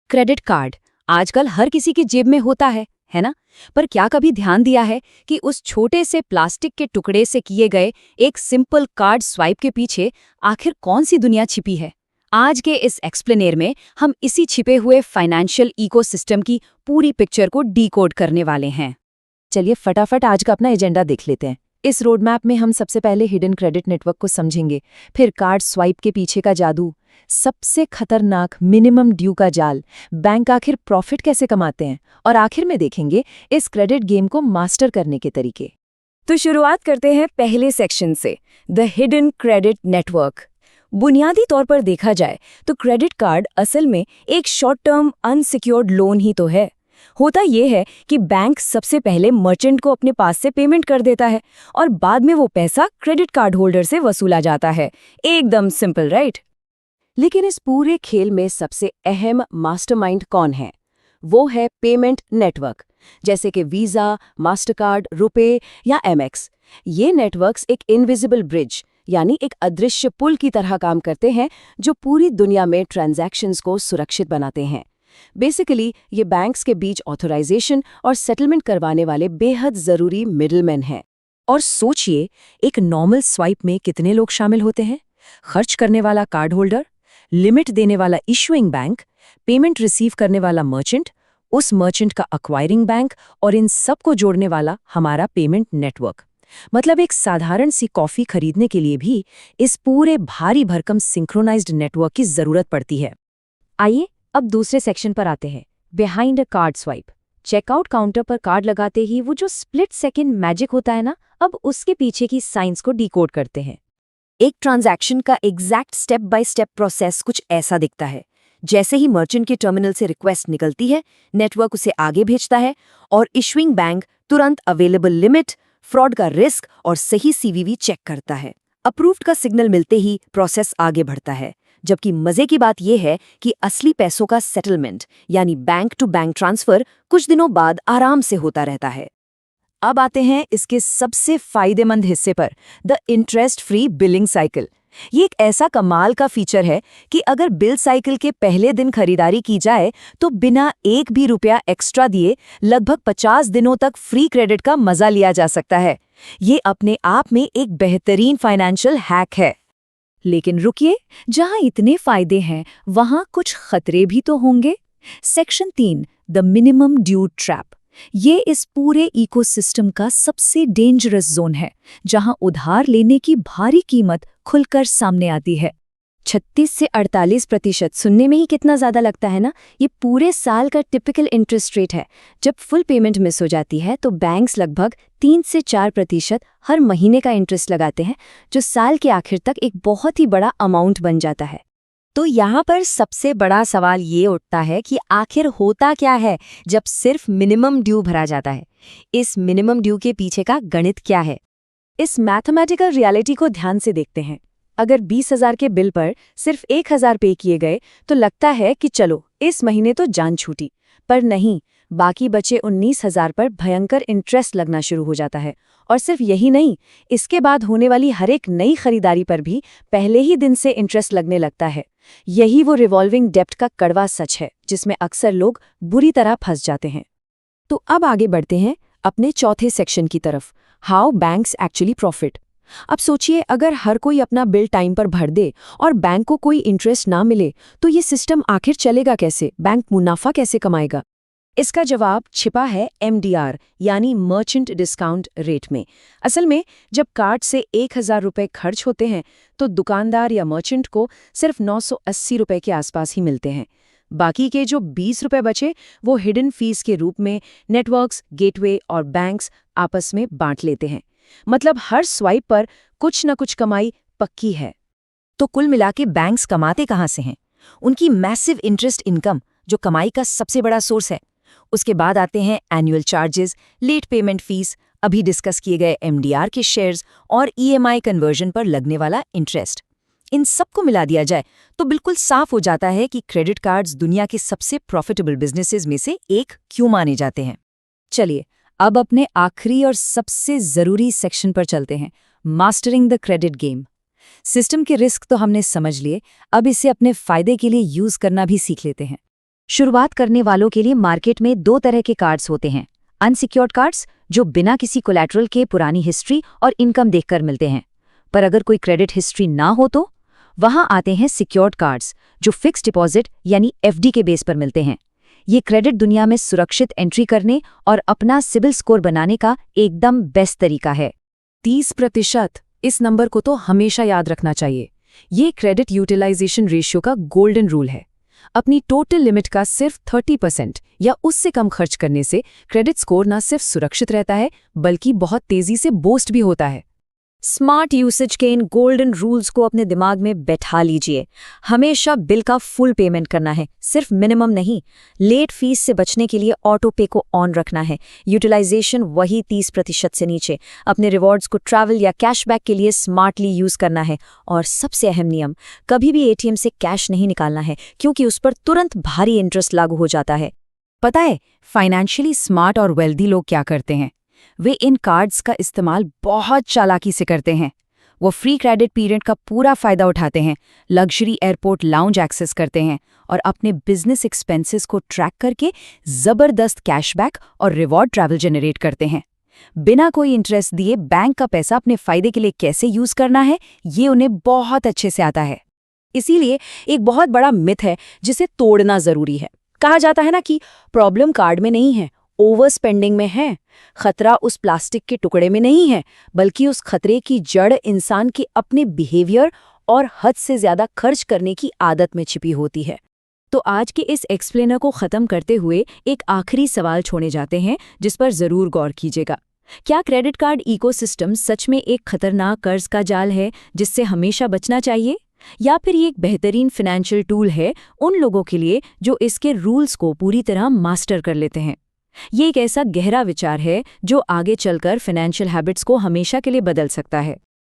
Credit card आजकल हर किसी की जेब में होता है ना? पर क्या कभी ध्यान दिया है कि उस छोटे से प्लास्टिक के टुकड़े से किए गए एक सिंपल कार्ड स्वाइप के पीछे आखिर कौन सी दुनिया छिपी है? आज के इस एक्सप्लेनेर में हम इसी छिपे हुए फाइनेंशियल इकोसिस्टम की पूरी पिक्चर को डीकोड करने वाले हैं। चलिए फटाफट आज का अपना एजेंडा देख लेते हैं। इस रोड मैप में हम सबसे पहले हिडन क्रेडिट नेटवर्क को समझेंगे, फिर कार्ड स्वाइप के पीछे का जादू, सबसे खतरनाक मिनिमम ड्यू का जाल, बैंक आखिर प्रॉफिट कैसे कमाते हैं, और आखिर में देखेंगे इस क्रेडिट गेम को मास्टर करने के तरीके। तो शुरुआत करते हैं पहले सेक्शन से, द हिडन क्रेडिट नेटवर्क। बुनियादी तौर पर देखा जाए तो क्रेडिट कार्ड असल में एक शॉर्ट टर्म अनसिक्योर्ड लोन ही तो है। होता यह है कि बैंक सबसे पहले मर्चेंट को अपने पास से पेमेंट कर देता है और बाद में वो पैसा क्रेडिट कार्ड होल्डर से वसूला जाता है। एकदम सिंपल, राइट? लेकिन इस पूरे खेल में सबसे अहम मास्टरमाइंड कौन है? वो है पेमेंट नेटवर्क, जैसे कि वीजा, मास्टरकार्ड, रुपे या एमएक्स। ये नेटवर्क्स एक इनविजिबल ब्रिज यानी एक अदृश्य पुल की तरह काम करते हैं जो पूरी दुनिया में ट्रांजैक्शंस को सुरक्षित बनाते हैं। बेसिकली ये बैंक्स के बीच ऑथराइजेशन और सेटलमेंट करवाने वाले बेहद जरूरी मिडलमैन हैं। और सोचिए, एक नॉर्मल स्वाइप में कितने लोग शामिल होते हैं? खर्च करने वाला कार्ड होल्डर, लिमिट देने वाला इशुइंग बैंक, पेमेंट रिसीव करने वाला मर्चेंट, उस मर्चेंट का एक्वायरिंग बैंक और इन सब को जोड़ने वाला हमारा पेमेंट नेटवर्क। मतलब एक साधारण सी कॉफी खरीदने के लिए भी इस पूरे भारी भरकम सिंक्रोनाइज्ड नेटवर्क की जरूरत पड़ती है। आइए अब दूसरे सेक्शन पर आते हैं, behind a card swipe. Checkout counter पर कार्ड लगाते ही वो जो स्प्लिट सेकंड मैजिक होता है ना, अब उसके पीछे की साइंस को डिकोड करते हैं। एक ट्रांजैक्शन का exact step by step process कुछ ऐसा दिखता है। जैसे ही मर्चेंट के टर्मिनल से रिक्वेस्ट निकलती है, नेटवर्क उसे आगे भेजता है और इशुइंग बैंक तुरंत अवेलेबल लिमिट, फ्रॉड का रिस्क और सही सीवीवी चेक करता है। अप्रूव्ड का सिग्नल मिलते ही प्रोसेस आगे बढ़ता है। जबकि मजे की बात यह है कि असली पैसों का सेटलमेंट यानी बैंक टू बैंक ट्रांसफर कुछ दिनों बाद आराम से होता रहता है। अब आते हैं इसके सबसे फायदेमंद हिस्से पर, the interest free billing cycle. ये एक ऐसा कमाल का फीचर है कि अगर बिल साइकिल के पहले दिन खरीदारी की जाए तो बिना एक भी रुपया एक्स्ट्रा दिए लगभग 50 दिनों तक फ्री क्रेडिट का मजा लिया जा सकता है। ये अपने आप में एक बेहतरीन फाइनेंशियल हैक है। लेकिन रुकिए, जहां इतने फायदे हैं वहां कुछ खतरे भी तो होंगे। Section 3, the minimum due trap. ये इस पूरे इकोसिस्टम का सबसे डेंजरस जोन है, जहां उधार लेने की भारी कीमत खुलकर सामने आती है। 36 से 48% सुनने में ही कितना ज्यादा लगता है ना? ये पूरे साल का टिपिकल इंटरेस्ट रेट है। जब फुल पेमेंट मिस हो जाती है तो बैंक्स लगभग 3 से 4% हर महीने का इंटरेस्ट लगाते हैं, जो साल के आखिर तक एक बहुत ही बड़ा अमाउंट बन जाता है। तो यहाँ पर सबसे बड़ा सवाल ये उठता है कि आखिर होता क्या है जब सिर्फ मिनिमम ड्यू भरा जाता है? इस मिनिमम ड्यू के पीछे का गणित क्या है? इस मैथमेटिकल रियलिटी को ध्यान से देखते हैं। अगर 20,000 के बिल पर सिर्फ 1,000 पे किए गए तो लगता है कि चलो इस महीने तो जान छूटी, पर नहीं, बाकी बचे 19,000 पर भयंकर इंटरेस्ट लगना शुरू हो जाता है। और सिर्फ यही नहीं, इसके बाद होने वाली हर एक नई खरीदारी पर भी पहले ही दिन से इंटरेस्ट लगने लगता है। यही वो रिवॉल्विंग डेब्ट का कड़वा सच है जिसमें अक्सर लोग बुरी तरह फंस जाते हैं। तो अब आगे बढ़ते हैं अपने चौथे सेक्शन की तरफ, हाउ बैंक्स एक्चुअली प्रॉफिट। अब सोचिए, अगर हर कोई अपना बिल टाइम पर भर दे और बैंक को कोई इंटरेस्ट ना मिले तो ये सिस्टम आखिर चलेगा कैसे? बैंक मुनाफा कैसे कमाएगा? इसका जवाब छिपा है MDR यानी मर्चेंट डिस्काउंट रेट में। असल में जब कार्ड से 1,000 रुपये खर्च होते हैं तो दुकानदार या मर्चेंट को सिर्फ 980 रुपये के आसपास ही मिलते हैं। बाकी के जो 20 रुपये बचे वो हिडन फीस के रूप में नेटवर्क्स, गेटवे और बैंक्स आपस में बांट लेते हैं। मतलब हर स्वाइप पर कुछ न कुछ कमाई पक्की है। तो कुल मिला के बैंक्स कमाते कहाँ से हैं? उनकी मैसिव इंटरेस्ट इनकम जो कमाई का सबसे बड़ा सोर्स है। उसके बाद आते हैं annual charges, late payment fees, अभी डिस्कस किए गए MDR के शेयर्स और EMI कन्वर्जन पर लगने वाला इंटरेस्ट। इन सबको मिला दिया जाए तो बिल्कुल साफ हो जाता है कि क्रेडिट कार्ड्स दुनिया के सबसे प्रॉफिटेबल बिजनेसेस में से एक क्यों माने जाते हैं। चलिए अब अपने आखिरी और सबसे जरूरी सेक्शन पर चलते हैं, mastering the credit game. System के रिस्क तो हमने समझ लिए, अब इसे अपने फायदे के लिए यूज करना भी सीख लेते हैं। शुरुआत करने वालों के लिए मार्केट में 2 तरह के कार्ड्स होते हैं। अनसिक्योर्ड कार्ड्स, जो बिना किसी कोलैटरल के पुरानी हिस्ट्री और इनकम देखकर मिलते हैं। पर अगर कोई क्रेडिट हिस्ट्री ना हो तो वहां आते हैं सिक्योर्ड कार्ड्स, जो फिक्स डिपॉजिट यानी एफडी के बेस पर मिलते हैं। ये क्रेडिट दुनिया में सुरक्षित एंट्री करने और अपना सिबिल स्कोर बनाने का एकदम बेस्ट तरीका है। 30%, इस नंबर को तो हमेशा याद रखना चाहिए। ये क्रेडिट यूटिलाइजेशन रेशियो का गोल्डन रूल है। अपनी टोटल लिमिट का सिर्फ 30% या उससे कम खर्च करने से क्रेडिट स्कोर न सिर्फ सुरक्षित रहता है, बल्कि बहुत तेजी से बूस्ट भी होता है। स्मार्ट यूसेज के इन गोल्डन रूल्स को अपने दिमाग में बैठा लीजिए। हमेशा बिल का फुल पेमेंट करना है, सिर्फ मिनिमम नहीं। लेट फीस से बचने के लिए ऑटो पे को ऑन रखना है। यूटिलाइजेशन वही 30% से नीचे। अपने रिवॉर्ड्स को ट्रैवल या कैशबैक के लिए स्मार्टली यूज करना है। और सबसे अहम नियम, कभी भी एटीएम से कैश नहीं निकालना है, क्योंकि उस पर तुरंत भारी इंटरेस्ट लागू हो जाता है। पता है, फाइनेंशियली स्मार्ट और वेल्दी लोग क्या करते हैं? वे इन कार्ड्स का इस्तेमाल बहुत चालाकी से करते हैं। वो फ्री क्रेडिट पीरियड का पूरा फायदा उठाते हैं, लग्जरी एयरपोर्ट लाउंज एक्सेस करते हैं और अपने बिजनेस एक्सपेंसेस को ट्रैक करके जबरदस्त कैशबैक और रिवॉर्ड ट्रैवल जनरेट करते हैं। बिना कोई इंटरेस्ट दिए बैंक का पैसा अपने फायदे के लिए कैसे यूज करना है, ये उन्हें बहुत अच्छे से आता है। इसीलिए एक बहुत बड़ा मिथ है जिसे तोड़ना जरूरी है। कहा जाता है ना कि प्रॉब्लम कार्ड में नहीं है, ओवर स्पेंडिंग में है। खतरा उस प्लास्टिक के टुकड़े में नहीं है, बल्कि उस खतरे की जड़ इंसान के अपने बिहेवियर और हद से ज्यादा खर्च करने की आदत में छिपी होती है। तो आज के इस एक्सप्लेनर को खत्म करते हुए एक आखिरी सवाल छोड़े जाते हैं, जिस पर जरूर गौर कीजिएगा। क्या क्रेडिट कार्ड इकोसिस्टम सच में एक खतरनाक कर्ज का जाल है जिससे हमेशा बचना चाहिए, या फिर ये एक बेहतरीन फाइनेंशियल टूल है उन लोगों के लिए जो इसके रूल्स को पूरी तरह मास्टर कर लेते हैं? ये एक ऐसा गहरा विचार है जो आगे चलकर फाइनेंशियल हैबिट्स को हमेशा के लिए बदल सकता है।